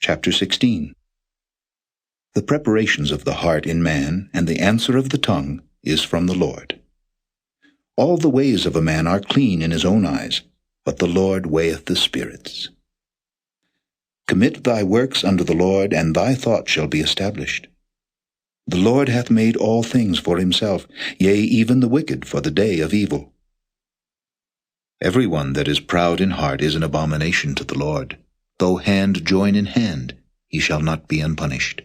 Chapter 16. The preparations of the heart in man, and the answer of the tongue, is from the Lord. All the ways of a man are clean in his own eyes, but the Lord weigheth the spirits. Commit thy works unto the Lord, and thy thought shall be established. The Lord hath made all things for himself, yea, even the wicked for the day of evil. Every one that is proud in heart is an abomination to the Lord. Though hand join in hand, he shall not be unpunished.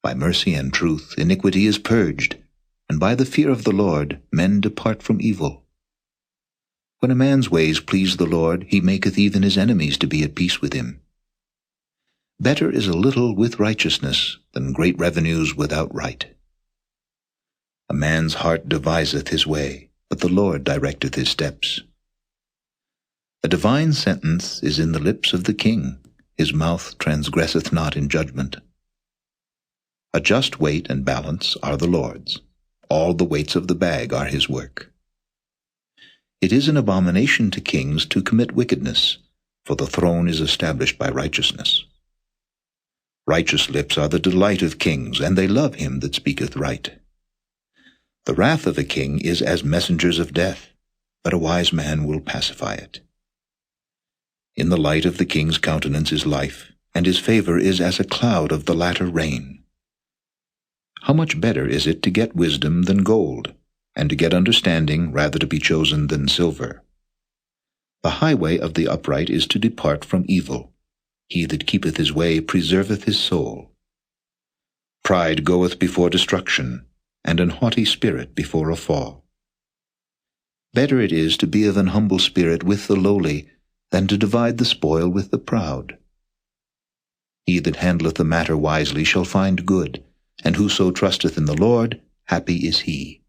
By mercy and truth iniquity is purged, and by the fear of the Lord men depart from evil. When a man's ways please the Lord, he maketh even his enemies to be at peace with him. Better is a little with righteousness than great revenues without right. A man's heart deviseth his way, but the Lord directeth his steps. A divine sentence is in the lips of the king, his mouth transgresseth not in judgment. A just weight and balance are the Lord's, all the weights of the bag are his work. It is an abomination to kings to commit wickedness, for the throne is established by righteousness. Righteous lips are the delight of kings, and they love him that speaketh right. The wrath of a king is as messengers of death, but a wise man will pacify it. In the light of the king's countenance is life, and his favor is as a cloud of the latter rain. How much better is it to get wisdom than gold, and to get understanding rather to be chosen than silver? The highway of the upright is to depart from evil. He that keepeth his way preserveth his soul. Pride goeth before destruction, and an haughty spirit before a fall. Better it is to be of an humble spirit with the lowly, than to divide the spoil with the proud. He that handleth the matter wisely shall find good, and whoso trusteth in the Lord, happy is he.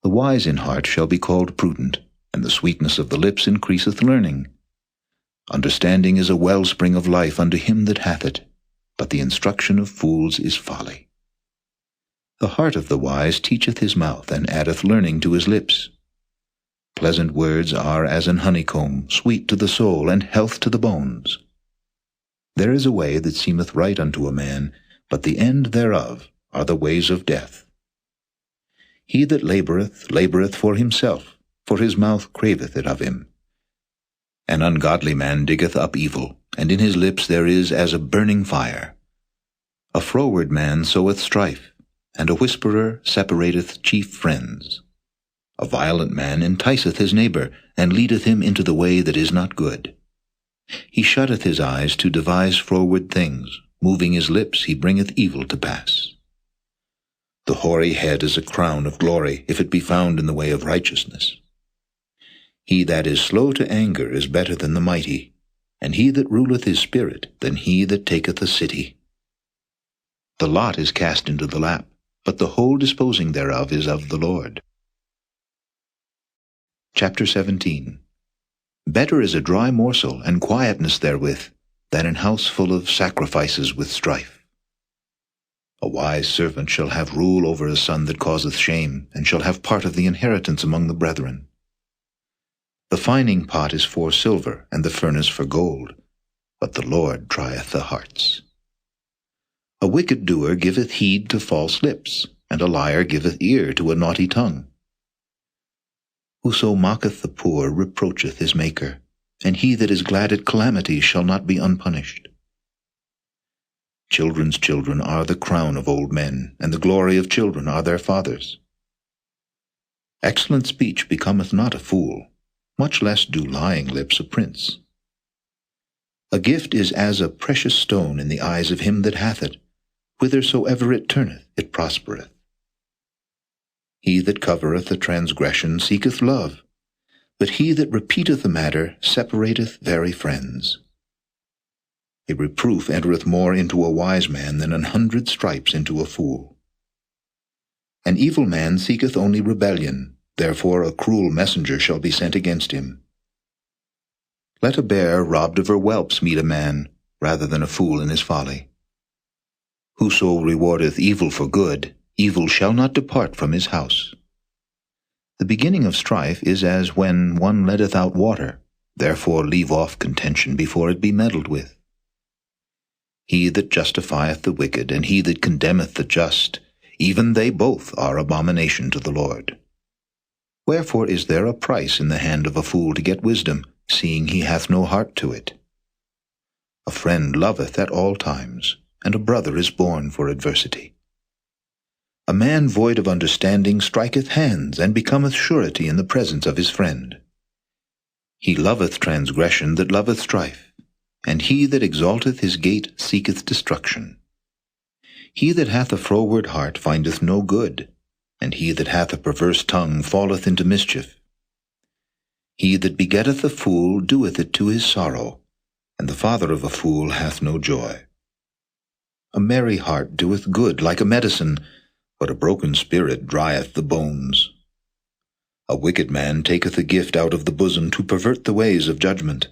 The wise in heart shall be called prudent, and the sweetness of the lips increaseth learning. Understanding is a wellspring of life unto him that hath it, but the instruction of fools is folly. The heart of the wise teacheth his mouth, and addeth learning to his lips. Pleasant words are as an honeycomb, sweet to the soul, and health to the bones. There is a way that seemeth right unto a man, but the end thereof are the ways of death. He that laboureth, laboureth for himself, for his mouth craveth it of him. An ungodly man diggeth up evil, and in his lips there is as a burning fire. A froward man soweth strife, and a whisperer separateth chief friends. A violent man enticeth his neighbor, and leadeth him into the way that is not good. He shutteth his eyes to devise froward things, moving his lips he bringeth evil to pass. The hoary head is a crown of glory, if it be found in the way of righteousness. He that is slow to anger is better than the mighty, and he that ruleth his spirit than he that taketh a city. The lot is cast into the lap, but the whole disposing thereof is of the Lord. Chapter 17. Better is a dry morsel, and quietness therewith, than an house full of sacrifices with strife. A wise servant shall have rule over a son that causeth shame, and shall have part of the inheritance among the brethren. The fining pot is for silver, and the furnace for gold, but the Lord trieth the hearts. A wicked doer giveth heed to false lips, and a liar giveth ear to a naughty tongue. Whoso mocketh the poor reproacheth his Maker, and he that is glad at calamity shall not be unpunished. Children's children are the crown of old men, and the glory of children are their fathers. Excellent speech becometh not a fool, much less do lying lips a prince. A gift is as a precious stone in the eyes of him that hath it, whithersoever it turneth, it prospereth. He that covereth a transgression seeketh love, but he that repeateth a matter separateth very friends. A reproof entereth more into a wise man than 100 stripes into a fool. An evil man seeketh only rebellion, therefore a cruel messenger shall be sent against him. Let a bear robbed of her whelps meet a man, rather than a fool in his folly. Whoso rewardeth evil for good, evil shall not depart from his house. The beginning of strife is as when one letteth out water, therefore leave off contention before it be meddled with. He that justifieth the wicked, and he that condemneth the just, even they both are abomination to the Lord. Wherefore is there a price in the hand of a fool to get wisdom, seeing he hath no heart to it? A friend loveth at all times, and a brother is born for adversity. A man void of understanding striketh hands, and becometh surety in the presence of his friend. He loveth transgression that loveth strife, and he that exalteth his gate seeketh destruction. He that hath a froward heart findeth no good, and he that hath a perverse tongue falleth into mischief. He that begetteth a fool doeth it to his sorrow, and the father of a fool hath no joy. A merry heart doeth good like a medicine, but a broken spirit drieth the bones. A wicked man taketh a gift out of the bosom to pervert the ways of judgment.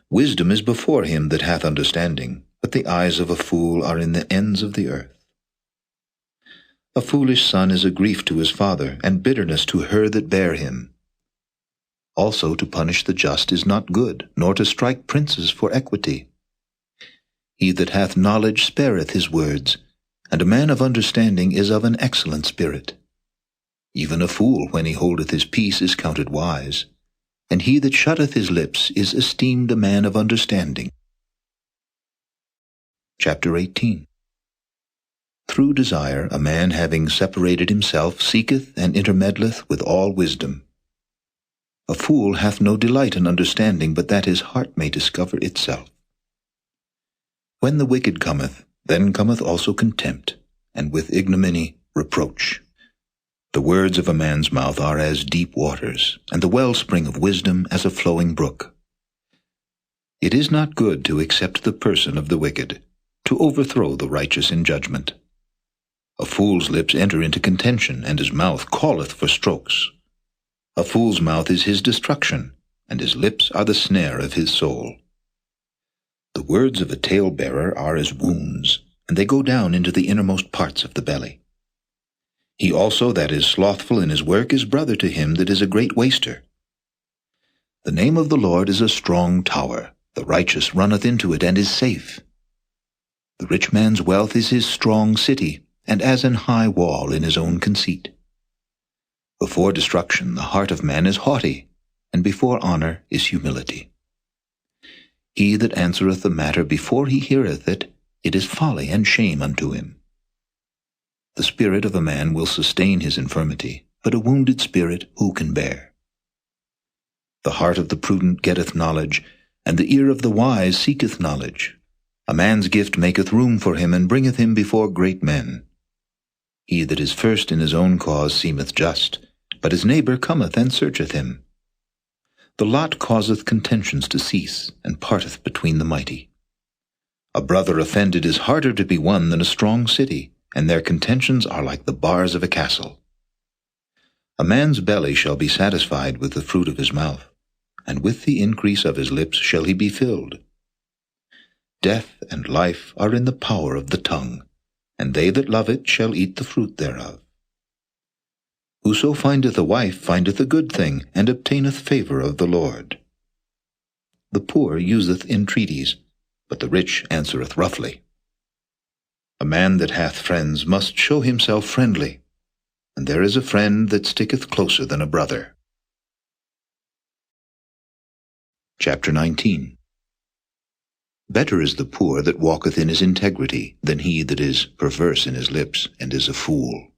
Wisdom is before him that hath understanding, but the eyes of a fool are in the ends of the earth. A foolish son is a grief to his father, and bitterness to her that bare him. Also to punish the just is not good, nor to strike princes for equity. He that hath knowledge spareth his words, and a man of understanding is of an excellent spirit. Even a fool, when he holdeth his peace, is counted wise, and he that shutteth his lips is esteemed a man of understanding. Chapter 18. Through desire a man having separated himself seeketh and intermeddleth with all wisdom. A fool hath no delight in understanding, but that his heart may discover itself. When the wicked cometh, then cometh also contempt, and with ignominy reproach. The words of a man's mouth are as deep waters, and the wellspring of wisdom as a flowing brook. It is not good to accept the person of the wicked, to overthrow the righteous in judgment. A fool's lips enter into contention, and his mouth calleth for strokes. A fool's mouth is his destruction, and his lips are the snare of his soul. The words of a talebearer are as wounds, and they go down into the innermost parts of the belly. He also that is slothful in his work is brother to him that is a great waster. The name of the Lord is a strong tower. The righteous runneth into it and is safe. The rich man's wealth is his strong city, and as an high wall in his own conceit. Before destruction the heart of man is haughty, and before honor is humility. He that answereth the matter before he heareth it, it is folly and shame unto him. The spirit of a man will sustain his infirmity, but a wounded spirit who can bear? The heart of the prudent getteth knowledge, and the ear of the wise seeketh knowledge. A man's gift maketh room for him, and bringeth him before great men. He that is first in his own cause seemeth just, but his neighbor cometh and searcheth him. The lot causeth contentions to cease, and parteth between the mighty. A brother offended is harder to be won than a strong city, and their contentions are like the bars of a castle. A man's belly shall be satisfied with the fruit of his mouth, and with the increase of his lips shall he be filled. Death and life are in the power of the tongue, and they that love it shall eat the fruit thereof. Whoso findeth a wife findeth a good thing, and obtaineth favor of the Lord. The poor useth entreaties, but the rich answereth roughly. A man that hath friends must show himself friendly, and there is a friend that sticketh closer than a brother. Chapter 19. Better is the poor that walketh in his integrity than he that is perverse in his lips and is a fool.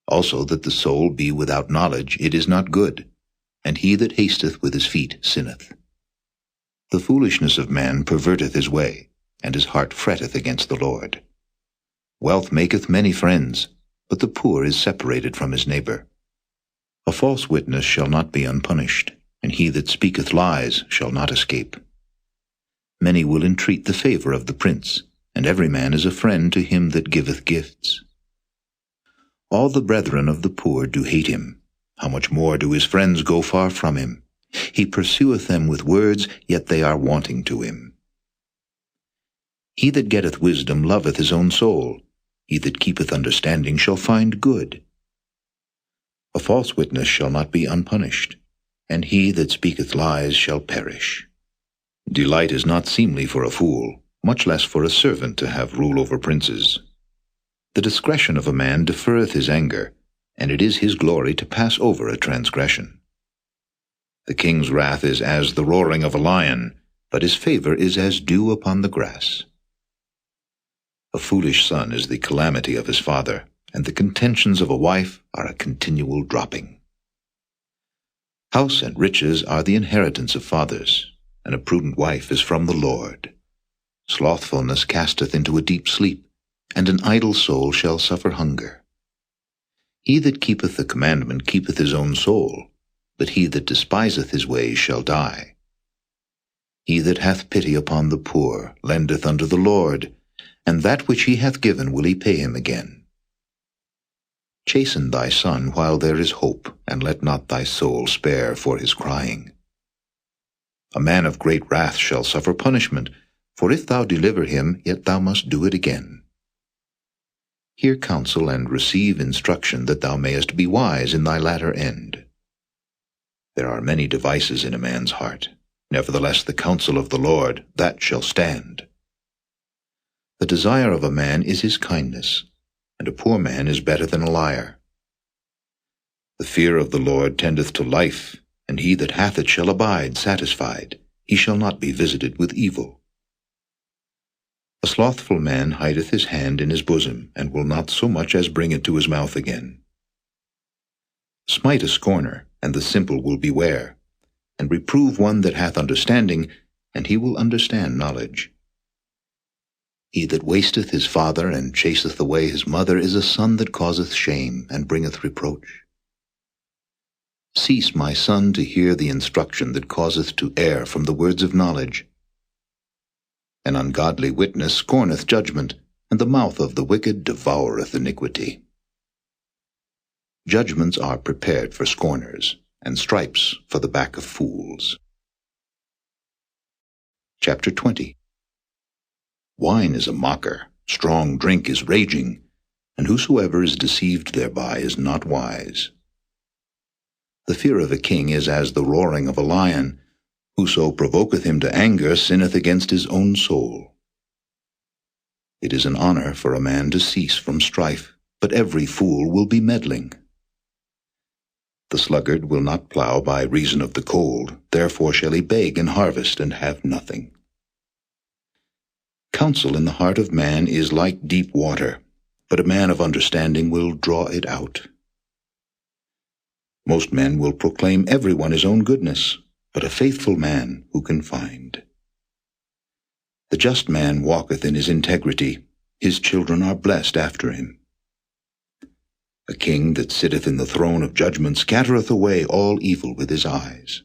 Also that the soul be without knowledge, it is not good, and he that hasteth with his feet sinneth. The foolishness of man perverteth his way, and his heart fretteth against the Lord. Wealth maketh many friends, but the poor is separated from his neighbor. A false witness shall not be unpunished, and he that speaketh lies shall not escape. Many will entreat the favor of the prince, and every man is a friend to him that giveth gifts. All the brethren of the poor do hate him. How much more do his friends go far from him? He pursueth them with words, yet they are wanting to him. He that getteth wisdom loveth his own soul. He that keepeth understanding shall find good. A false witness shall not be unpunished, and he that speaketh lies shall perish. Delight is not seemly for a fool, much less for a servant to have rule over princes. The discretion of a man deferreth his anger, and it is his glory to pass over a transgression. The king's wrath is as the roaring of a lion, but his favor is as dew upon the grass. A foolish son is the calamity of his father, and the contentions of a wife are a continual dropping. House and riches are the inheritance of fathers, and a prudent wife is from the Lord. Slothfulness casteth into a deep sleep, and an idle soul shall suffer hunger. He that keepeth the commandment keepeth his own soul, but he that despiseth his ways shall die. He that hath pity upon the poor lendeth unto the Lord, and that which he hath given will he pay him again. Chasten thy son while there is hope, and let not thy soul spare for his crying. A man of great wrath shall suffer punishment, for if thou deliver him, yet thou must do it again. Hear counsel and receive instruction, that thou mayest be wise in thy latter end. There are many devices in a man's heart. Nevertheless the counsel of the Lord, that shall stand. The desire of a man is his kindness, and a poor man is better than a liar. The fear of the Lord tendeth to life, and he that hath it shall abide satisfied. He shall not be visited with evil. A slothful man hideth his hand in his bosom, and will not so much as bring it to his mouth again. Smite a scorner, and the simple will beware, and reprove one that hath understanding, and he will understand knowledge. He that wasteth his father, and chaseth away his mother, is a son that causeth shame, and bringeth reproach. Cease, my son, to hear the instruction that causeth to err from the words of knowledge. An ungodly witness scorneth judgment, and the mouth of the wicked devoureth iniquity. Judgments are prepared for scorners, and stripes for the back of fools. Chapter 20. Wine is a mocker, strong drink is raging, and whosoever is deceived thereby is not wise. The fear of a king is as the roaring of a lion. Whoso provoketh him to anger sinneth against his own soul. It is an honor for a man to cease from strife, but every fool will be meddling. The sluggard will not plow by reason of the cold, therefore shall he beg and harvest and have nothing. Counsel in the heart of man is like deep water, but a man of understanding will draw it out. Most men will proclaim every one his own goodness, but a faithful man who can find? The just man walketh in his integrity, his children are blessed after him. A king that sitteth in the throne of judgment scattereth away all evil with his eyes.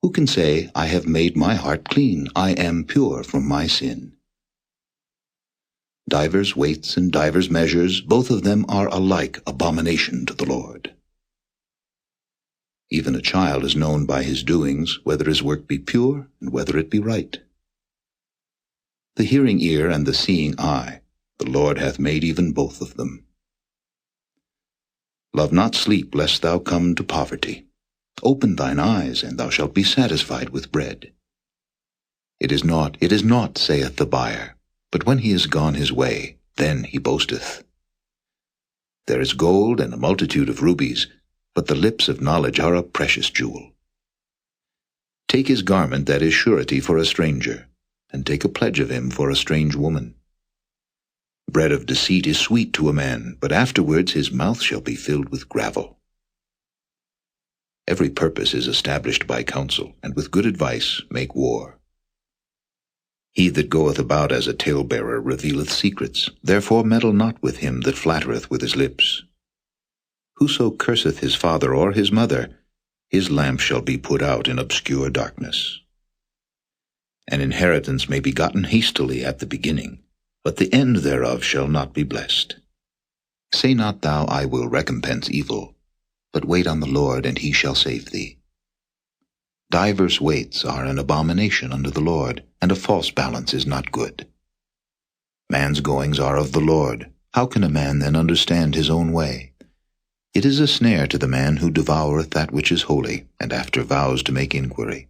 Who can say, I have made my heart clean, I am pure from my sin? Divers weights and divers measures, both of them are alike abomination to the Lord. Even a child is known by his doings, whether his work be pure and whether it be right. The hearing ear and the seeing eye, the Lord hath made even both of them. Love not sleep, lest thou come to poverty. Open thine eyes, and thou shalt be satisfied with bread. It is naught, saith the buyer, but when he is gone his way, then he boasteth. There is gold and a multitude of rubies, but the lips of knowledge are a precious jewel. Take his garment that is surety for a stranger, and take a pledge of him for a strange woman. Bread of deceit is sweet to a man, but afterwards his mouth shall be filled with gravel. Every purpose is established by counsel, and with good advice make war. He that goeth about as a talebearer revealeth secrets, therefore meddle not with him that flattereth with his lips. Whoso curseth his father or his mother, his lamp shall be put out in obscure darkness. An inheritance may be gotten hastily at the beginning, but the end thereof shall not be blessed. Say not thou, I will recompense evil, but wait on the Lord, and he shall save thee. Divers weights are an abomination unto the Lord, and a false balance is not good. Man's goings are of the Lord. How can a man then understand his own way? It is a snare to the man who devoureth that which is holy, and after vows to make inquiry.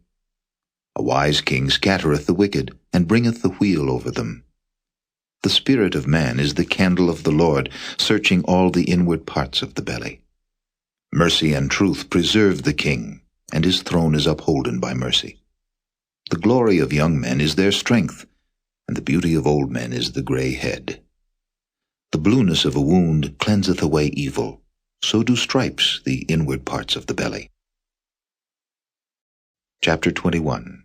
A wise king scattereth the wicked, and bringeth the wheel over them. The spirit of man is the candle of the Lord, searching all the inward parts of the belly. Mercy and truth preserve the king, and his throne is upholden by mercy. The glory of young men is their strength, and the beauty of old men is the gray head. The blueness of a wound cleanseth away evil, so do stripes the inward parts of the belly. Chapter 21.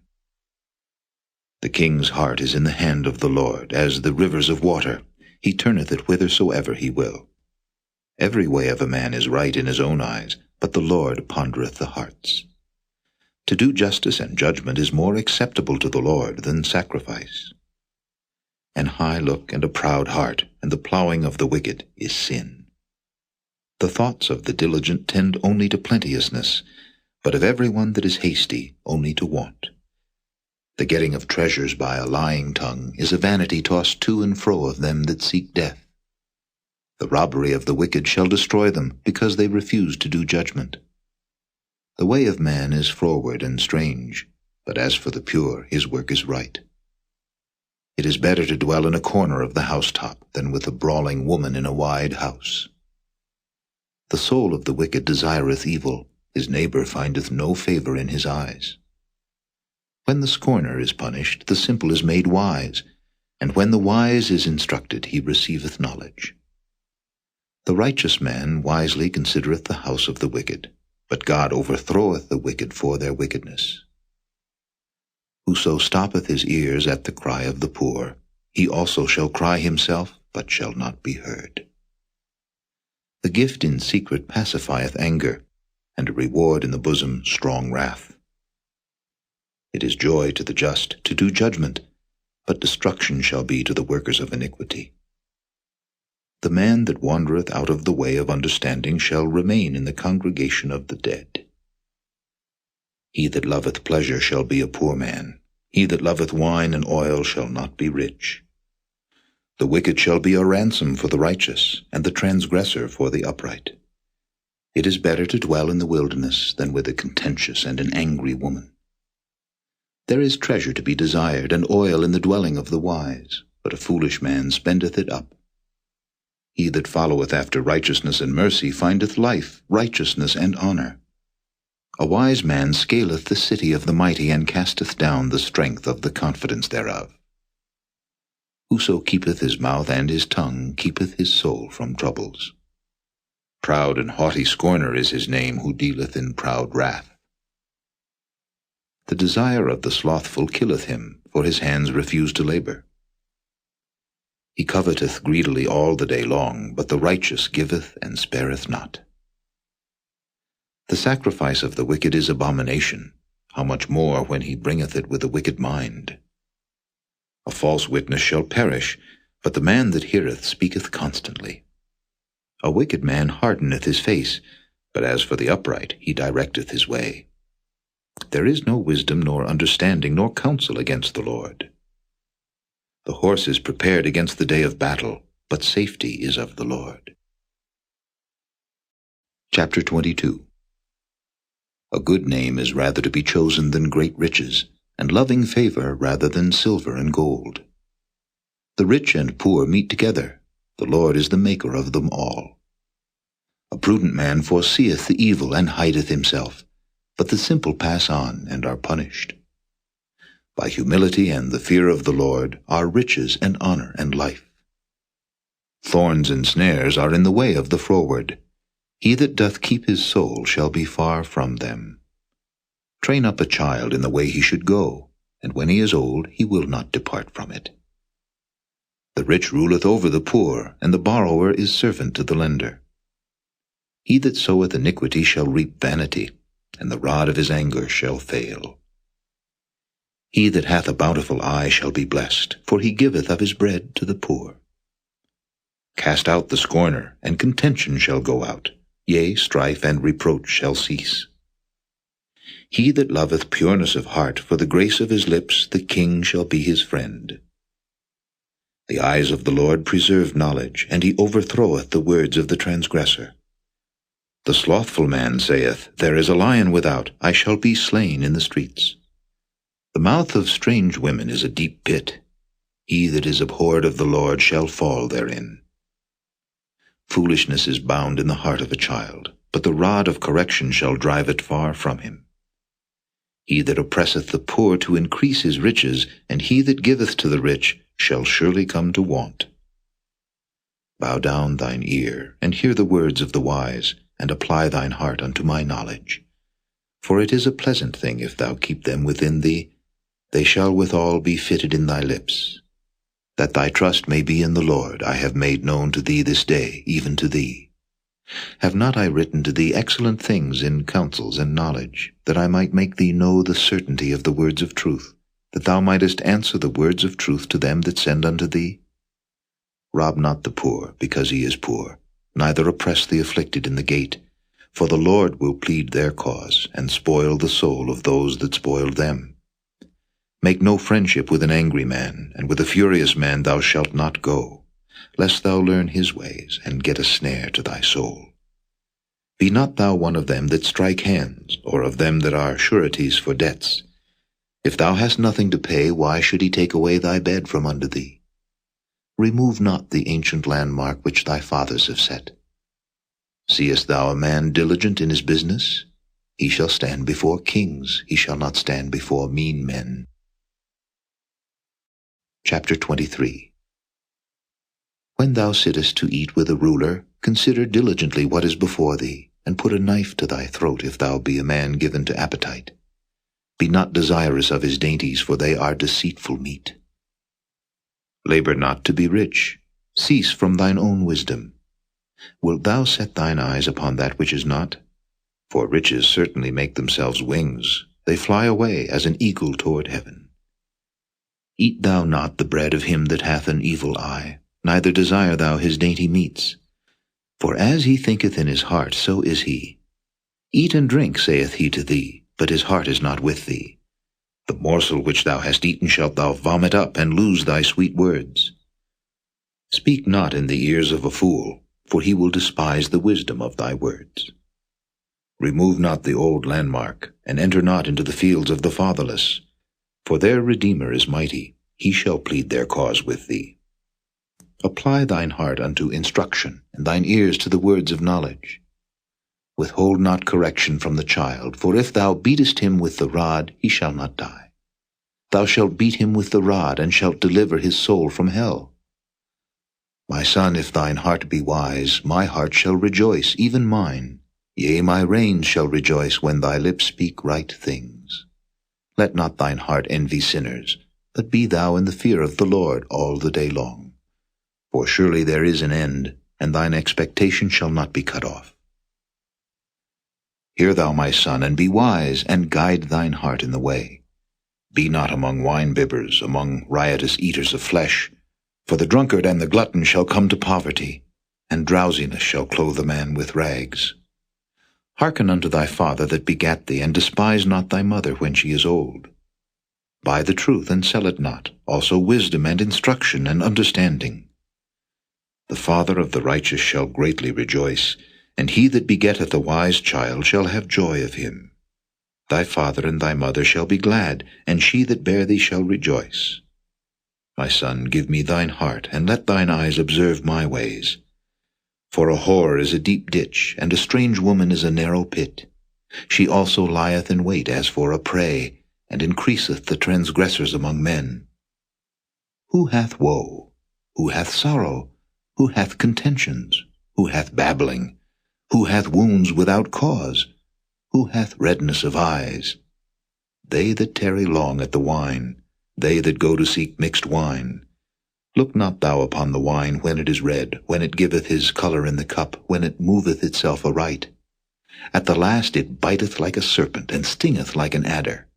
The king's heart is in the hand of the Lord, as the rivers of water. He turneth it whithersoever he will. Every way of a man is right in his own eyes, but the Lord pondereth the hearts. To do justice and judgment is more acceptable to the Lord than sacrifice. An high look and a proud heart, and the plowing of the wicked is sin. The thoughts of the diligent tend only to plenteousness, but of every one that is hasty only to want. The getting of treasures by a lying tongue is a vanity tossed to and fro of them that seek death. The robbery of the wicked shall destroy them, because they refuse to do judgment. The way of man is froward and strange, but as for the pure, his work is right. It is better to dwell in a corner of the housetop than with a brawling woman in a wide house. The soul of the wicked desireth evil, his neighbor findeth no favor in his eyes. When the scorner is punished, the simple is made wise, and when the wise is instructed, he receiveth knowledge. The righteous man wisely considereth the house of the wicked, but God overthroweth the wicked for their wickedness. Whoso stoppeth his ears at the cry of the poor, he also shall cry himself, but shall not be heard. The gift in secret pacifieth anger, and a reward in the bosom strong wrath. It is joy to the just to do judgment, but destruction shall be to the workers of iniquity. The man that wandereth out of the way of understanding shall remain in the congregation of the dead. He that loveth pleasure shall be a poor man. He that loveth wine and oil shall not be rich. The wicked shall be a ransom for the righteous, and the transgressor for the upright. It is better to dwell in the wilderness than with a contentious and an angry woman. There is treasure to be desired, and oil in the dwelling of the wise, but a foolish man spendeth it up. He that followeth after righteousness and mercy findeth life, righteousness, and honor. A wise man scaleth the city of the mighty, and casteth down the strength of the confidence thereof. Whoso keepeth his mouth and his tongue keepeth his soul from troubles. Proud and haughty scorner is his name, who dealeth in proud wrath. The desire of the slothful killeth him, for his hands refuse to labor. He coveteth greedily all the day long, but the righteous giveth and spareth not. The sacrifice of the wicked is abomination, how much more when he bringeth it with a wicked mind. A false witness shall perish, but the man that heareth speaketh constantly. A wicked man hardeneth his face, but as for the upright, he directeth his way. There is no wisdom nor understanding nor counsel against the Lord. The horse is prepared against the day of battle, but safety is of the Lord. Chapter 22. A good name is rather to be chosen than great riches, and loving favor rather than silver and gold. The rich and poor meet together. The Lord is the maker of them all. A prudent man foreseeth the evil and hideth himself, but the simple pass on and are punished. By humility and the fear of the Lord are riches and honor and life. Thorns and snares are in the way of the froward. He that doth keep his soul shall be far from them. Train up a child in the way he should go, and when he is old he will not depart from it. The rich ruleth over the poor, and the borrower is servant to the lender. He that soweth iniquity shall reap vanity, and the rod of his anger shall fail. He that hath a bountiful eye shall be blessed, for he giveth of his bread to the poor. Cast out the scorner, and contention shall go out, yea, strife and reproach shall cease. He that loveth pureness of heart, for the grace of his lips, the king shall be his friend. The eyes of the Lord preserve knowledge, and he overthroweth the words of the transgressor. The slothful man saith, There is a lion without, I shall be slain in the streets. The mouth of strange women is a deep pit. He that is abhorred of the Lord shall fall therein. Foolishness is bound in the heart of a child, but the rod of correction shall drive it far from him. He that oppresseth the poor to increase his riches, and he that giveth to the rich shall surely come to want. Bow down thine ear, and hear the words of the wise, and apply thine heart unto my knowledge. For it is a pleasant thing if thou keep them within thee, they shall withal be fitted in thy lips. That thy trust may be in the Lord, I have made known to thee this day, even to thee. Have not I written to thee excellent things in counsels and knowledge, that I might make thee know the certainty of the words of truth, that thou mightest answer the words of truth to them that send unto thee? Rob not the poor, because he is poor, neither oppress the afflicted in the gate, for the Lord will plead their cause, and spoil the soul of those that spoiled them. Make no friendship with an angry man, and with a furious man thou shalt not go, lest thou learn his ways, and get a snare to thy soul. Be not thou one of them that strike hands, or of them that are sureties for debts. If thou hast nothing to pay, why should he take away thy bed from under thee? Remove not the ancient landmark which thy fathers have set. Seest thou a man diligent in his business? He shall stand before kings, he shall not stand before mean men. Chapter 23. When thou sittest to eat with a ruler, consider diligently what is before thee, and put a knife to thy throat if thou be a man given to appetite. Be not desirous of his dainties, for they are deceitful meat. Labor not to be rich. Cease from thine own wisdom. Wilt thou set thine eyes upon that which is not? For riches certainly make themselves wings. They fly away as an eagle toward heaven. Eat thou not the bread of him that hath an evil eye, neither desire thou his dainty meats. For as he thinketh in his heart, so is he. Eat and drink, saith he to thee, but his heart is not with thee. The morsel which thou hast eaten shalt thou vomit up, and lose thy sweet words. Speak not in the ears of a fool, for he will despise the wisdom of thy words. Remove not the old landmark, and enter not into the fields of the fatherless, for their Redeemer is mighty, he shall plead their cause with thee. Apply thine heart unto instruction, and thine ears to the words of knowledge. Withhold not correction from the child, for if thou beatest him with the rod, he shall not die. Thou shalt beat him with the rod, and shalt deliver his soul from hell. My son, if thine heart be wise, my heart shall rejoice, even mine. Yea, my reins shall rejoice when thy lips speak right things. Let not thine heart envy sinners, but be thou in the fear of the Lord all the day long. For surely there is an end, and thine expectation shall not be cut off. Hear thou, my son, and be wise, and guide thine heart in the way. Be not among wine-bibbers, among riotous eaters of flesh, for the drunkard and the glutton shall come to poverty, and drowsiness shall clothe a man with rags. Hearken unto thy father that begat thee, and despise not thy mother when she is old. Buy the truth, and sell it not, also wisdom and instruction and understanding. The father of the righteous shall greatly rejoice, and he that begetteth a wise child shall have joy of him. Thy father and thy mother shall be glad, and she that bare thee shall rejoice. My son, give me thine heart, and let thine eyes observe my ways. For a whore is a deep ditch, and a strange woman is a narrow pit. She also lieth in wait as for a prey, and increaseth the transgressors among men. Who hath woe? Who hath sorrow? Who hath contentions? Who hath babbling? Who hath wounds without cause? Who hath redness of eyes? They that tarry long at the wine, they that go to seek mixed wine. Look not thou upon the wine when it is red, when it giveth his colour in the cup, when it moveth itself aright. At the last it biteth like a serpent, and stingeth like an adder.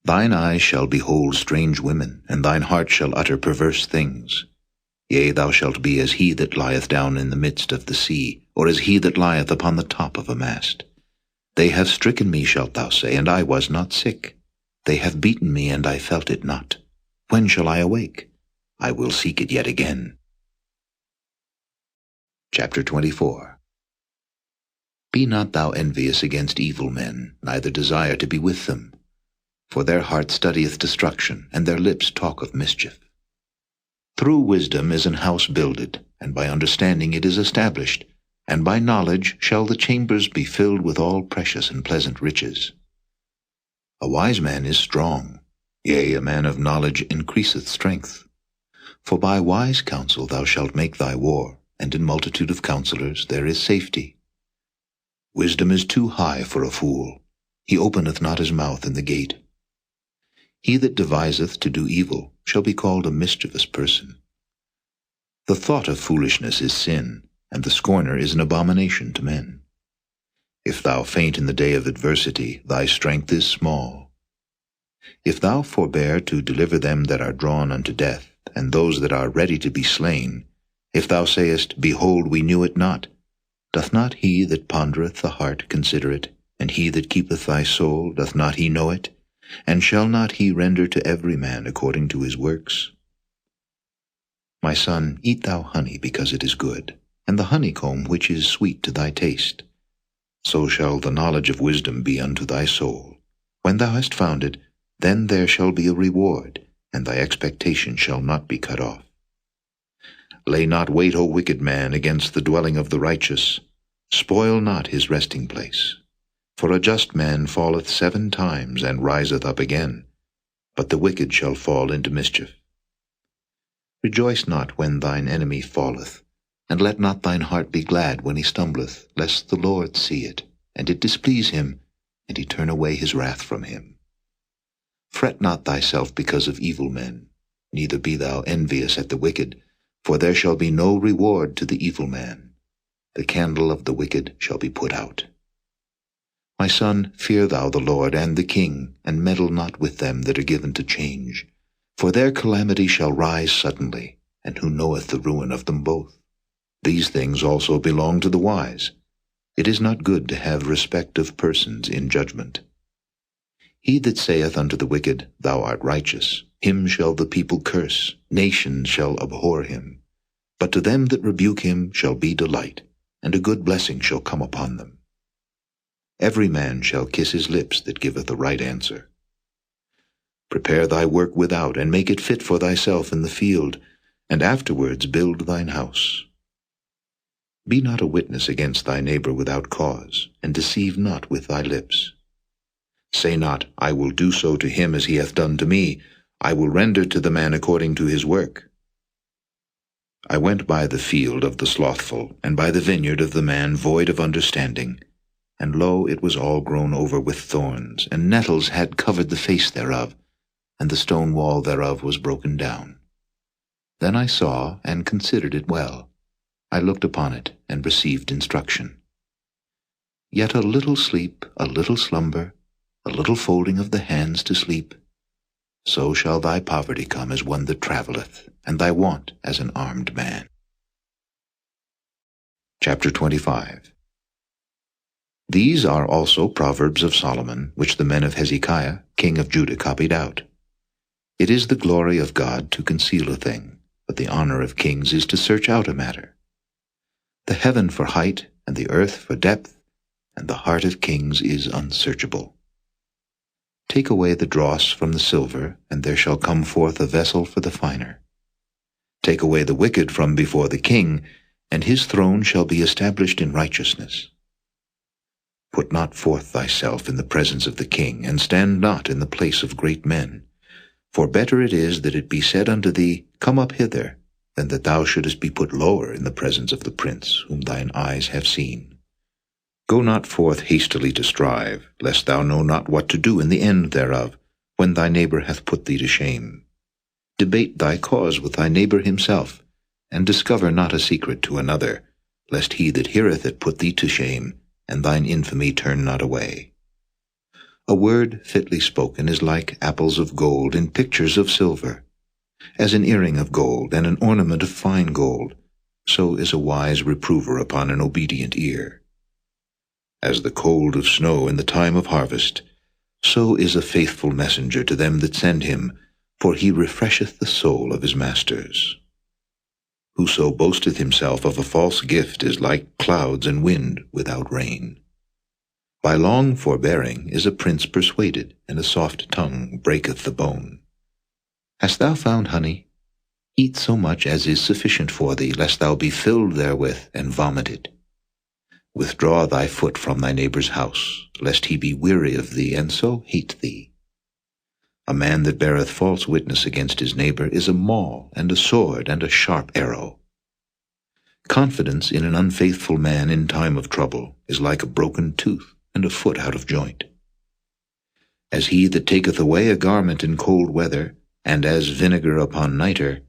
Thine eyes shall behold strange women, and thine heart shall utter perverse things. Yea, thou shalt be as he that lieth down in the midst of the sea, or as he that lieth upon the top of a mast. They have stricken me, shalt thou say, and I was not sick. They have beaten me, and I felt it not. When shall I awake? I will seek it yet again. Chapter 24. Be not thou envious against evil men, neither desire to be with them. For their heart studieth destruction, and their lips talk of mischief. Through wisdom is an house builded, and by understanding it is established, and by knowledge shall the chambers be filled with all precious and pleasant riches. A wise man is strong, yea, a man of knowledge increaseth strength. For by wise counsel thou shalt make thy war, and in multitude of counselors there is safety. Wisdom is too high for a fool, he openeth not his mouth in the gate. He that deviseth to do evil shall be called a mischievous person. The thought of foolishness is sin, and the scorner is an abomination to men. If thou faint in the day of adversity, thy strength is small. If thou forbear to deliver them that are drawn unto death, and those that are ready to be slain, if thou sayest, Behold, we knew it not, doth not he that pondereth the heart consider it, and he that keepeth thy soul, doth not he know it? And shall not he render to every man according to his works? My son, eat thou honey because it is good, and the honeycomb which is sweet to thy taste. So shall the knowledge of wisdom be unto thy soul. When thou hast found it, then there shall be a reward, and thy expectation shall not be cut off. Lay not wait, O wicked man, against the dwelling of the righteous. Spoil not his resting place. For a just man falleth 7 times, and riseth up again, but the wicked shall fall into mischief. Rejoice not when thine enemy falleth, and let not thine heart be glad when he stumbleth, lest the Lord see it, and it displease him, and he turn away his wrath from him. Fret not thyself because of evil men, neither be thou envious at the wicked, for there shall be no reward to the evil man. The candle of the wicked shall be put out. My son, fear thou the Lord and the king, and meddle not with them that are given to change. For their calamity shall rise suddenly, and who knoweth the ruin of them both? These things also belong to the wise. It is not good to have respect of persons in judgment. He that saith unto the wicked, Thou art righteous, him shall the people curse, nations shall abhor him. But to them that rebuke him shall be delight, and a good blessing shall come upon them. Every man shall kiss his lips that giveth a right answer. Prepare thy work without, and make it fit for thyself in the field, and afterwards build thine house. Be not a witness against thy neighbor without cause, and deceive not with thy lips. Say not, I will do so to him as he hath done to me, I will render to the man according to his work. I went by the field of the slothful, and by the vineyard of the man void of understanding. And lo, it was all grown over with thorns, and nettles had covered the face thereof, and the stone wall thereof was broken down. Then I saw, and considered it well. I looked upon it, and received instruction. Yet a little sleep, a little slumber, a little folding of the hands to sleep, so shall thy poverty come as one that travelleth, and thy want as an armed man. Chapter 25. These are also Proverbs of Solomon, which the men of Hezekiah, king of Judah, copied out. It is the glory of God to conceal a thing, but the honor of kings is to search out a matter. The heaven for height, and the earth for depth, and the heart of kings is unsearchable. Take away the dross from the silver, and there shall come forth a vessel for the finer. Take away the wicked from before the king, and his throne shall be established in righteousness. Put not forth thyself in the presence of the king, and stand not in the place of great men. For better it is that it be said unto thee, Come up hither, than that thou shouldest be put lower in the presence of the prince, whom thine eyes have seen. Go not forth hastily to strive, lest thou know not what to do in the end thereof, when thy neighbor hath put thee to shame. Debate thy cause with thy neighbor himself, and discover not a secret to another, lest he that heareth it put thee to shame, and thine infamy turn not away. A word fitly spoken is like apples of gold in pictures of silver. As an earring of gold and an ornament of fine gold, so is a wise reprover upon an obedient ear. As the cold of snow in the time of harvest, so is a faithful messenger to them that send him, for he refresheth the soul of his masters. Whoso boasteth himself of a false gift is like clouds and wind without rain. By long forbearing is a prince persuaded, and a soft tongue breaketh the bone. Hast thou found honey? Eat so much as is sufficient for thee, lest thou be filled therewith and vomit it. Withdraw thy foot from thy neighbor's house, lest he be weary of thee, and so hate thee. A man that beareth false witness against his neighbor is a maul, and a sword, and a sharp arrow. Confidence in an unfaithful man in time of trouble is like a broken tooth, and a foot out of joint. As he that taketh away a garment in cold weather, and as vinegar upon nitre,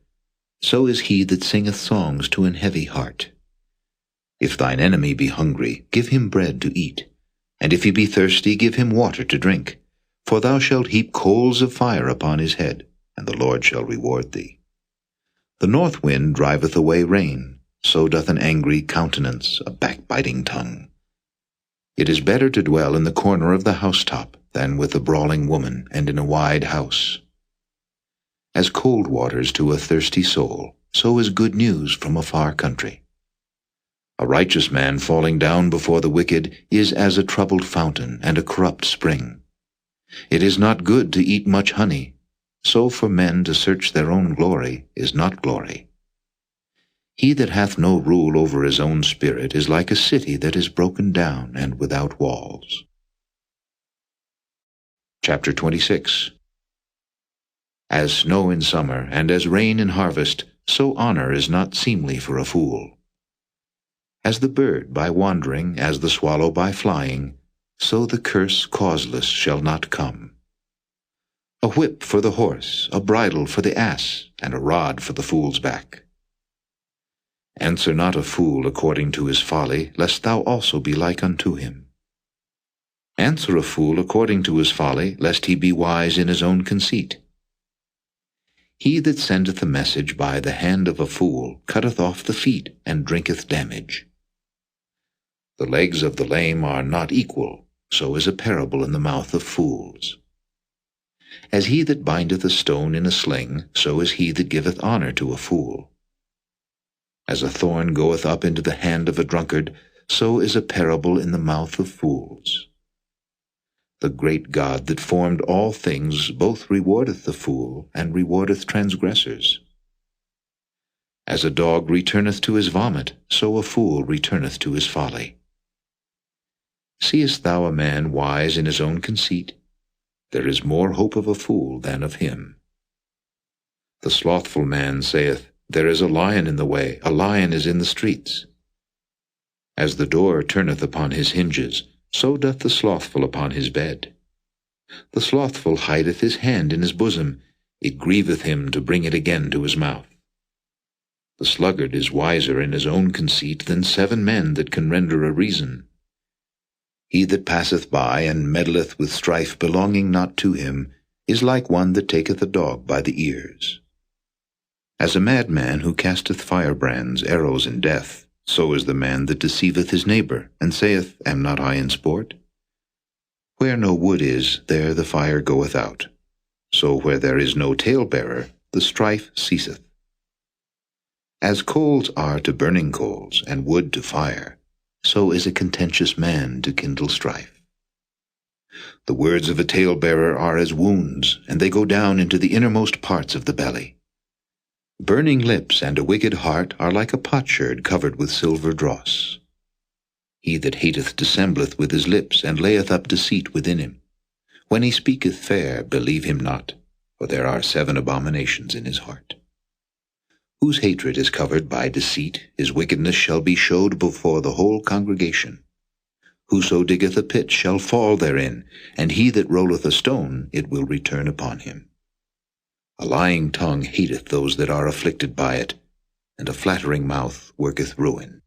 so is he that singeth songs to an heavy heart. If thine enemy be hungry, give him bread to eat, and if he be thirsty, give him water to drink. For thou shalt heap coals of fire upon his head, and the Lord shall reward thee. The north wind driveth away rain, so doth an angry countenance a backbiting tongue. It is better to dwell in the corner of the housetop than with a brawling woman and in a wide house. As cold waters to a thirsty soul, so is good news from a far country. A righteous man falling down before the wicked is as a troubled fountain and a corrupt spring. It is not good to eat much honey, so for men to search their own glory is not glory. He that hath no rule over his own spirit is like a city that is broken down and without walls. Chapter 26. As snow in summer, and as rain in harvest, so honor is not seemly for a fool. As the bird by wandering, as the swallow by flying, so the curse causeless shall not come. A whip for the horse, a bridle for the ass, and a rod for the fool's back. Answer not a fool according to his folly, lest thou also be like unto him. Answer a fool according to his folly, lest he be wise in his own conceit. He that sendeth a message by the hand of a fool cutteth off the feet, and drinketh damage. The legs of the lame are not equal, so is a parable in the mouth of fools. As he that bindeth a stone in a sling, so is he that giveth honor to a fool. As a thorn goeth up into the hand of a drunkard, so is a parable in the mouth of fools. The great God that formed all things both rewardeth the fool, and rewardeth transgressors. As a dog returneth to his vomit, so a fool returneth to his folly. Seest thou a man wise in his own conceit? There is more hope of a fool than of him. The slothful man saith, There is a lion in the way, a lion is in the streets. As the door turneth upon his hinges, so doth the slothful upon his bed. The slothful hideth his hand in his bosom, it grieveth him to bring it again to his mouth. The sluggard is wiser in his own conceit than 7 men that can render a reason. He that passeth by and meddleth with strife belonging not to him is like one that taketh a dog by the ears. As a madman who casteth firebrands, arrows, and death, so is the man that deceiveth his neighbor, and saith, Am not I in sport? Where no wood is, there the fire goeth out. So where there is no talebearer, the strife ceaseth. As coals are to burning coals, and wood to fire, so is a contentious man to kindle strife. The words of a talebearer are as wounds, and they go down into the innermost parts of the belly. Burning lips and a wicked heart are like a potsherd covered with silver dross. He that hateth dissembleth with his lips, and layeth up deceit within him. When he speaketh fair, believe him not, for there are 7 abominations in his heart. Whose hatred is covered by deceit, his wickedness shall be showed before the whole congregation. Whoso diggeth a pit shall fall therein, and he that rolleth a stone, it will return upon him. A lying tongue hateth those that are afflicted by it, and a flattering mouth worketh ruin.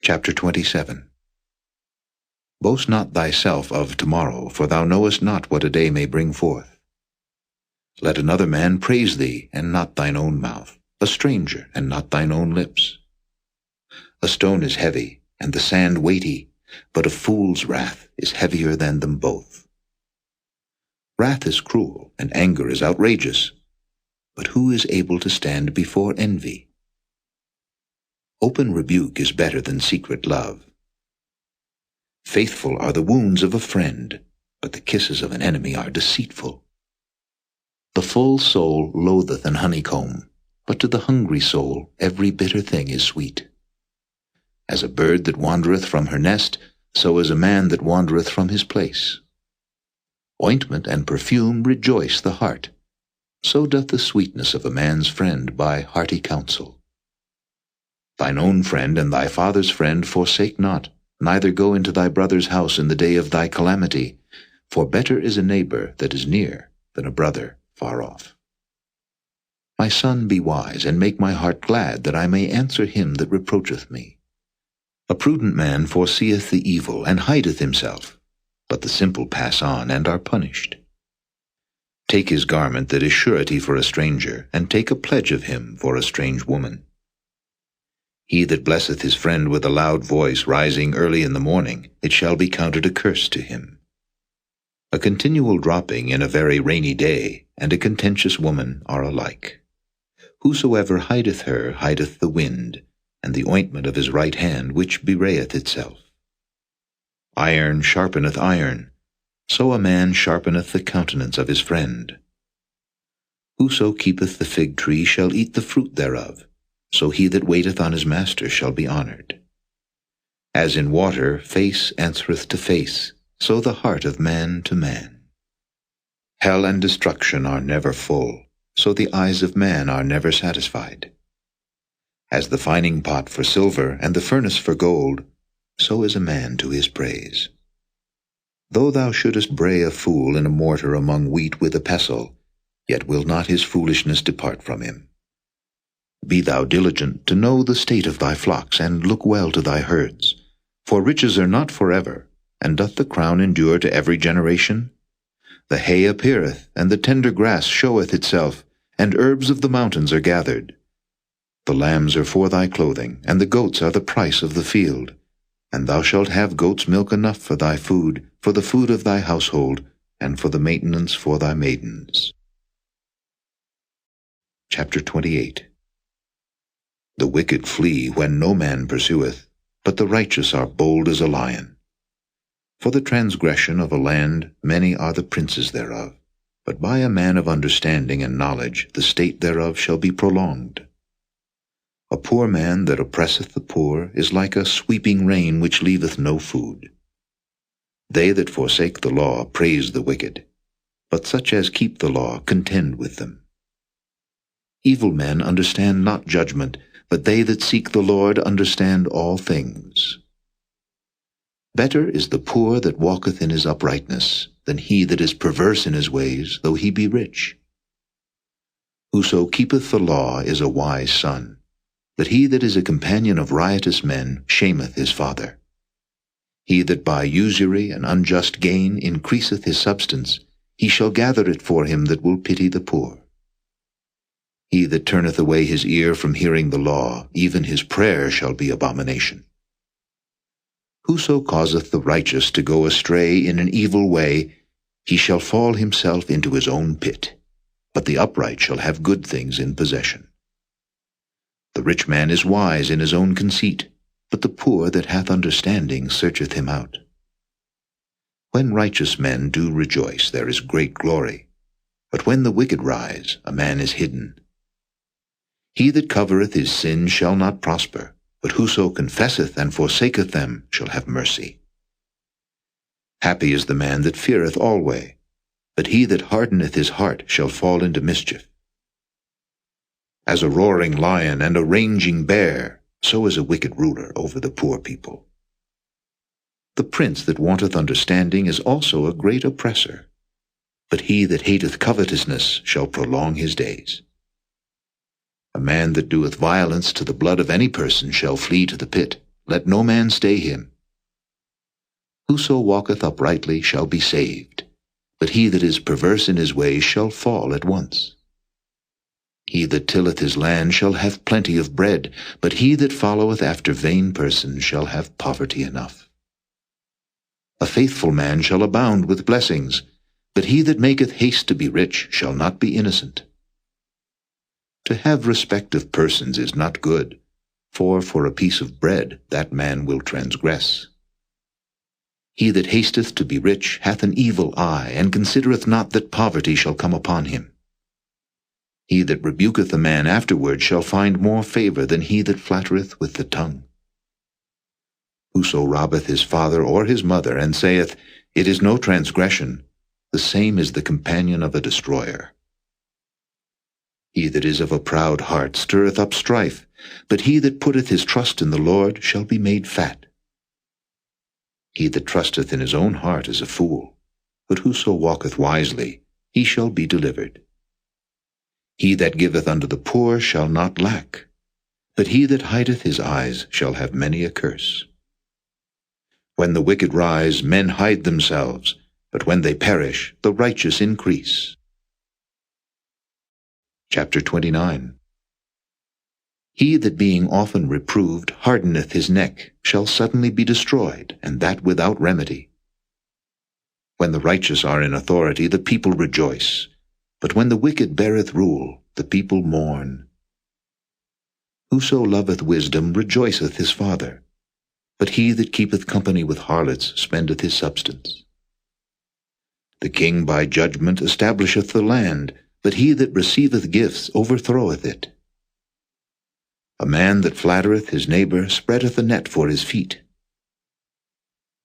Chapter 27. Boast not thyself of tomorrow, for thou knowest not what a day may bring forth. Let another man praise thee, and not thine own mouth, a stranger, and not thine own lips. A stone is heavy, and the sand weighty, but a fool's wrath is heavier than them both. Wrath is cruel, and anger is outrageous, but who is able to stand before envy? Open rebuke is better than secret love. Faithful are the wounds of a friend, but the kisses of an enemy are deceitful. The full soul loatheth an honeycomb, but to the hungry soul every bitter thing is sweet. As a bird that wandereth from her nest, so is a man that wandereth from his place. Ointment and perfume rejoice the heart, so doth the sweetness of a man's friend by hearty counsel. Thine own friend and thy father's friend forsake not, neither go into thy brother's house in the day of thy calamity, for better is a neighbor that is near than a brother far off. My son, be wise, and make my heart glad, that I may answer him that reproacheth me. A prudent man foreseeth the evil, and hideth himself, but the simple pass on, and are punished. Take his garment that is surety for a stranger, and take a pledge of him for a strange woman. He that blesseth his friend with a loud voice, rising early in the morning, it shall be counted a curse to him. A continual dropping in a very rainy day, and a contentious woman are alike. Whosoever hideth her hideth the wind, and the ointment of his right hand which bewrayeth itself. Iron sharpeneth iron, so a man sharpeneth the countenance of his friend. Whoso keepeth the fig tree shall eat the fruit thereof, so he that waiteth on his master shall be honored. As in water face answereth to face, so the heart of man to man. Hell and destruction are never full, so the eyes of man are never satisfied. As the fining pot for silver and the furnace for gold, so is a man to his praise. Though thou shouldest bray a fool in a mortar among wheat with a pestle, yet will not his foolishness depart from him. Be thou diligent to know the state of thy flocks, and look well to thy herds. For riches are not forever, and doth the crown endure to every generation? The hay appeareth, and the tender grass showeth itself, and herbs of the mountains are gathered. The lambs are for thy clothing, and the goats are the price of the field. And thou shalt have goats' milk enough for thy food, for the food of thy household, and for the maintenance for thy maidens. Chapter 28. The wicked flee when no man pursueth, but the righteous are bold as a lion. For the transgression of a land many are the princes thereof, but by a man of understanding and knowledge the state thereof shall be prolonged. A poor man that oppresseth the poor is like a sweeping rain which leaveth no food. They that forsake the law praise the wicked, but such as keep the law contend with them. Evil men understand not judgment, but they that seek the Lord understand all things. Better is the poor that walketh in his uprightness, than he that is perverse in his ways, though he be rich. Whoso keepeth the law is a wise son, but he that is a companion of riotous men shameth his father. He that by usury and unjust gain increaseth his substance, he shall gather it for him that will pity the poor. He that turneth away his ear from hearing the law, even his prayer shall be abomination. Whoso causeth the righteous to go astray in an evil way, he shall fall himself into his own pit, but the upright shall have good things in possession. The rich man is wise in his own conceit, but the poor that hath understanding searcheth him out. When righteous men do rejoice, there is great glory, but when the wicked rise, a man is hidden. He that covereth his sins shall not prosper, but whoso confesseth and forsaketh them shall have mercy. Happy is the man that feareth alway, but he that hardeneth his heart shall fall into mischief. As a roaring lion and a raging bear, so is a wicked ruler over the poor people. The prince that wanteth understanding is also a great oppressor, but he that hateth covetousness shall prolong his days. A man that doeth violence to the blood of any person shall flee to the pit. Let no man stay him. Whoso walketh uprightly shall be saved, but he that is perverse in his ways shall fall at once. He that tilleth his land shall have plenty of bread, but he that followeth after vain persons shall have poverty enough. A faithful man shall abound with blessings, but he that maketh haste to be rich shall not be innocent. To have respect of persons is not good, for a piece of bread that man will transgress. He that hasteth to be rich hath an evil eye, and considereth not that poverty shall come upon him. He that rebuketh a man afterward shall find more favor than he that flattereth with the tongue. Whoso robbeth his father or his mother, and saith, It is no transgression, the same is the companion of a destroyer. He that is of a proud heart stirreth up strife, but he that putteth his trust in the Lord shall be made fat. He that trusteth in his own heart is a fool, but whoso walketh wisely, he shall be delivered. He that giveth unto the poor shall not lack, but he that hideth his eyes shall have many a curse. When the wicked rise, men hide themselves, but when they perish, the righteous increase. Chapter 29. He that being often reproved hardeneth his neck shall suddenly be destroyed, and that without remedy. When the righteous are in authority, the people rejoice, but when the wicked beareth rule, the people mourn. Whoso loveth wisdom rejoiceth his father, but he that keepeth company with harlots spendeth his substance. The king by judgment establisheth the land, but he that receiveth gifts overthroweth it. A man that flattereth his neighbor spreadeth a net for his feet.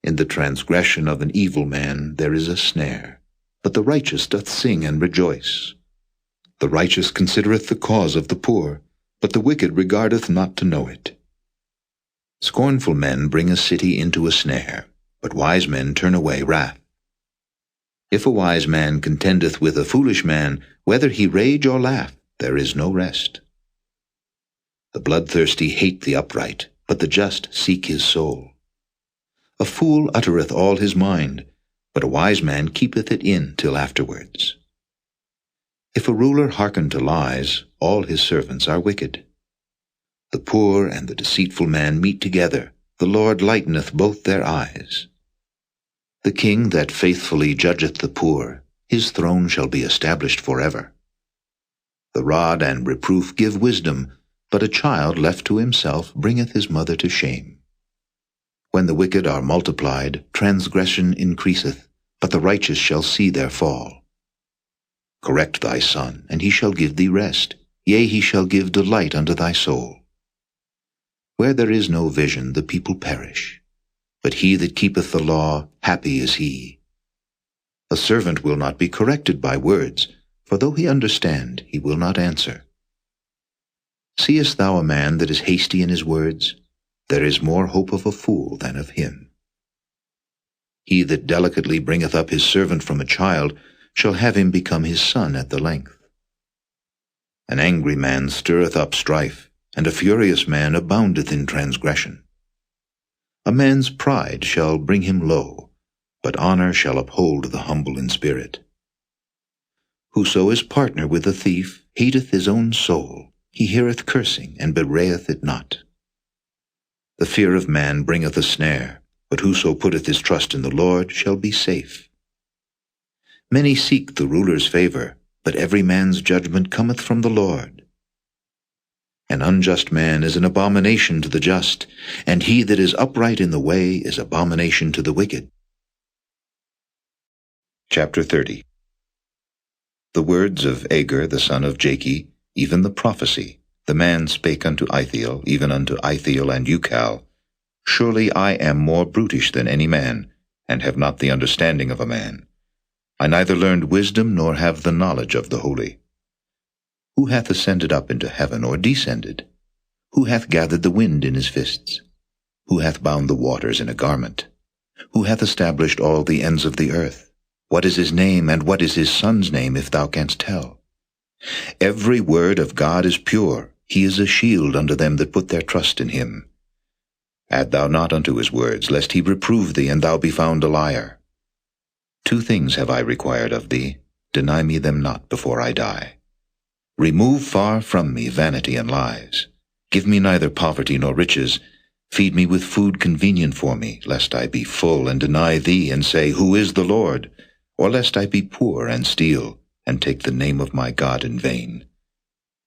In the transgression of an evil man there is a snare, but the righteous doth sing and rejoice. The righteous considereth the cause of the poor, but the wicked regardeth not to know it. Scornful men bring a city into a snare, but wise men turn away wrath. If a wise man contendeth with a foolish man, whether he rage or laugh, there is no rest. The bloodthirsty hate the upright, but the just seek his soul. A fool uttereth all his mind, but a wise man keepeth it in till afterwards. If a ruler hearken to lies, all his servants are wicked. The poor and the deceitful man meet together, the Lord lighteneth both their eyes. The king that faithfully judgeth the poor, his throne shall be established forever. The rod and reproof give wisdom, but a child left to himself bringeth his mother to shame. When the wicked are multiplied, transgression increaseth, but the righteous shall see their fall. Correct thy son, and he shall give thee rest, yea, he shall give delight unto thy soul. Where there is no vision, the people perish, but he that keepeth the law, happy is he. A servant will not be corrected by words, for though he understand, he will not answer. Seest thou a man that is hasty in his words? There is more hope of a fool than of him. He that delicately bringeth up his servant from a child shall have him become his son at the length. An angry man stirreth up strife, and a furious man aboundeth in transgression. A man's pride shall bring him low, but honor shall uphold the humble in spirit. Whoso is partner with a thief hateth his own soul. He heareth cursing, and bewrayeth it not. The fear of man bringeth a snare, but whoso putteth his trust in the Lord shall be safe. Many seek the ruler's favor, but every man's judgment cometh from the Lord. An unjust man is an abomination to the just, and he that is upright in the way is abomination to the wicked. Chapter 30. The words of Agur the son of Jakeh, even the prophecy, the man spake unto Ithiel, even unto Ithiel and Ucal, Surely I am more brutish than any man, and have not the understanding of a man. I neither learned wisdom, nor have the knowledge of the holy. Who hath ascended up into heaven, or descended? Who hath gathered the wind in his fists? Who hath bound the waters in a garment? Who hath established all the ends of the earth? What is his name, and what is his son's name, if thou canst tell? Every word of God is pure. He is a shield unto them that put their trust in him. Add thou not unto his words, lest he reprove thee, and thou be found a liar. 2 things have I required of thee. Deny me them not before I die. Remove far from me vanity and lies. Give me neither poverty nor riches. Feed me with food convenient for me, lest I be full and deny thee, and say, Who is the Lord? Or lest I be poor and steal, and take the name of my God in vain.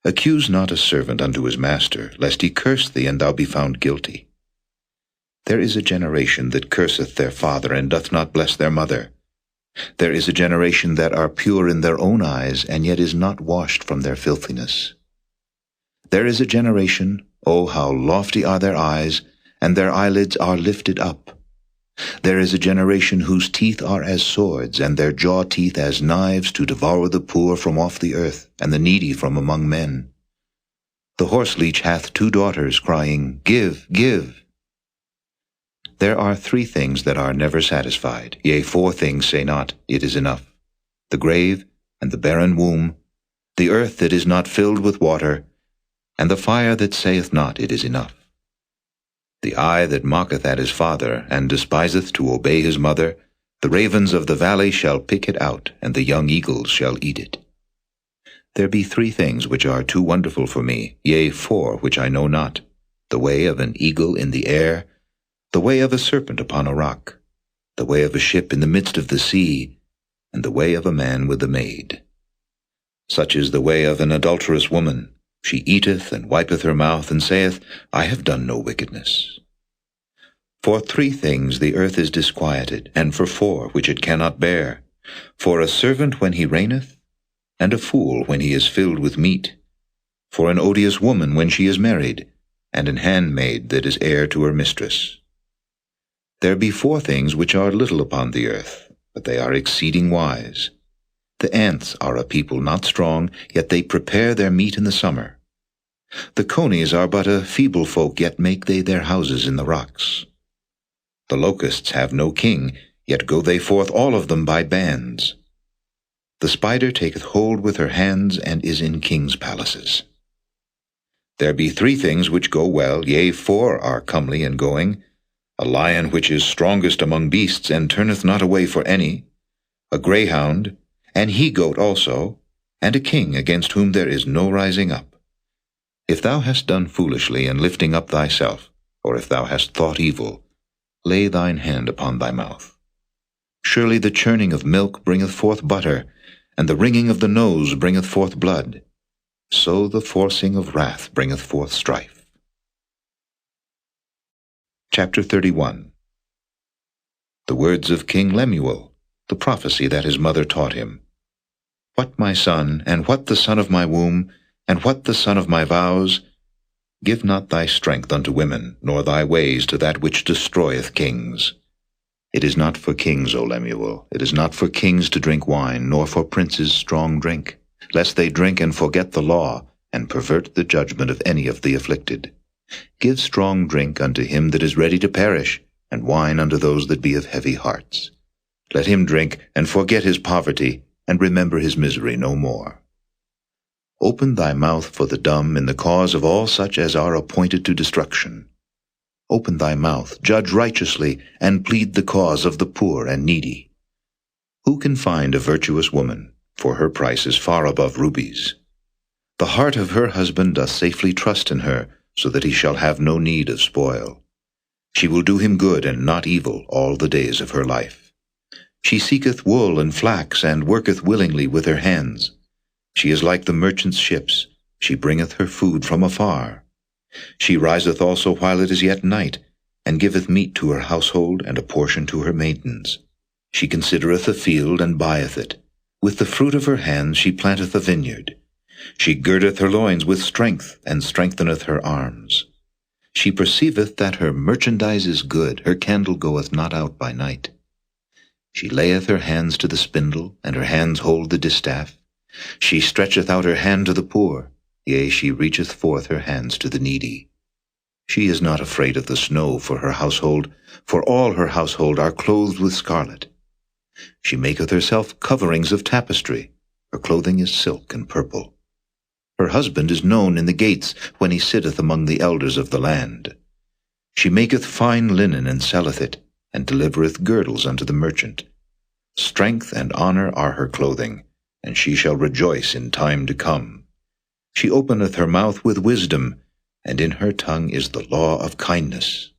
Accuse not a servant unto his master, lest he curse thee, and thou be found guilty. There is a generation that curseth their father, and doth not bless their mother. There is a generation that are pure in their own eyes, and yet is not washed from their filthiness. There is a generation, O how lofty are their eyes, and their eyelids are lifted up. There is a generation whose teeth are as swords, and their jaw teeth as knives, to devour the poor from off the earth, and the needy from among men. The horseleech hath 2 daughters, crying, Give, give. There are 3 things that are never satisfied, yea, 4 things say not, It is enough: the grave, and the barren womb, the earth that is not filled with water, and the fire that saith not, It is enough. The eye that mocketh at his father, and despiseth to obey his mother, the ravens of the valley shall pick it out, and the young eagles shall eat it. There be 3 things which are too wonderful for me, yea, 4 which I know not: the way of an eagle in the air, the way of a serpent upon a rock, the way of a ship in the midst of the sea, and the way of a man with a maid. Such is the way of an adulterous woman. She eateth and wipeth her mouth, and saith, I have done no wickedness. For 3 things the earth is disquieted, and for 4 which it cannot bear: for a servant when he reigneth, and a fool when he is filled with meat; for an odious woman when she is married, and an handmaid that is heir to her mistress. There be 4 things which are little upon the earth, but they are exceeding wise. The ants are a people not strong, yet they prepare their meat in the summer. The conies are but a feeble folk, yet make they their houses in the rocks. The locusts have no king, yet go they forth all of them by bands. The spider taketh hold with her hands, and is in kings' palaces. There be 3 things which go well, yea, 4 are comely in going: a lion which is strongest among beasts, and turneth not away for any; a greyhound, an he-goat also, and a king against whom there is no rising up. If thou hast done foolishly in lifting up thyself, or if thou hast thought evil, lay thine hand upon thy mouth. Surely the churning of milk bringeth forth butter, and the wringing of the nose bringeth forth blood. So the forcing of wrath bringeth forth strife. Chapter 31. The words of King Lemuel, the prophecy that his mother taught him. What, my son, and what the son of my womb, and what the son of my vows? Give not thy strength unto women, nor thy ways to that which destroyeth kings. It is not for kings, O Lemuel, it is not for kings to drink wine, nor for princes strong drink, lest they drink and forget the law, and pervert the judgment of any of the afflicted. Give strong drink unto him that is ready to perish, and wine unto those that be of heavy hearts. Let him drink, and forget his poverty, and remember his misery no more. Open thy mouth for the dumb in the cause of all such as are appointed to destruction. Open thy mouth, judge righteously, and plead the cause of the poor and needy. Who can find a virtuous woman? For her price is far above rubies. The heart of her husband doth safely trust in her, so that he shall have no need of spoil. She will do him good and not evil all the days of her life. She seeketh wool and flax, and worketh willingly with her hands. She is like the merchant's ships. She bringeth her food from afar. She riseth also while it is yet night, and giveth meat to her household, and a portion to her maidens. She considereth a field, and buyeth it. With the fruit of her hands she planteth a vineyard. She girdeth her loins with strength, and strengtheneth her arms. She perceiveth that her merchandise is good, her candle goeth not out by night. She layeth her hands to the spindle, and her hands hold the distaff. She stretcheth out her hand to the poor, yea, she reacheth forth her hands to the needy. She is not afraid of the snow for her household, for all her household are clothed with scarlet. She maketh herself coverings of tapestry, her clothing is silk and purple. Her husband is known in the gates, when he sitteth among the elders of the land. She maketh fine linen, and selleth it, and delivereth girdles unto the merchant. Strength and honor are her clothing, and she shall rejoice in time to come. She openeth her mouth with wisdom, and in her tongue is the law of kindness.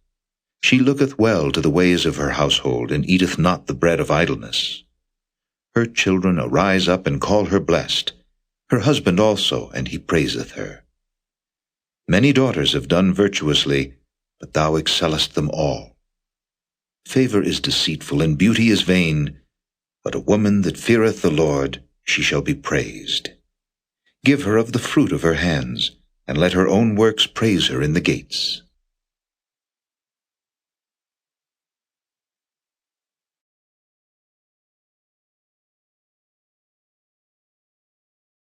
She looketh well to the ways of her household, and eateth not the bread of idleness. Her children arise up and call her blessed, her husband also, and he praiseth her. Many daughters have done virtuously, but thou excellest them all. Favor is deceitful, and beauty is vain, but a woman that feareth the Lord, she shall be praised. Give her of the fruit of her hands, and let her own works praise her in the gates.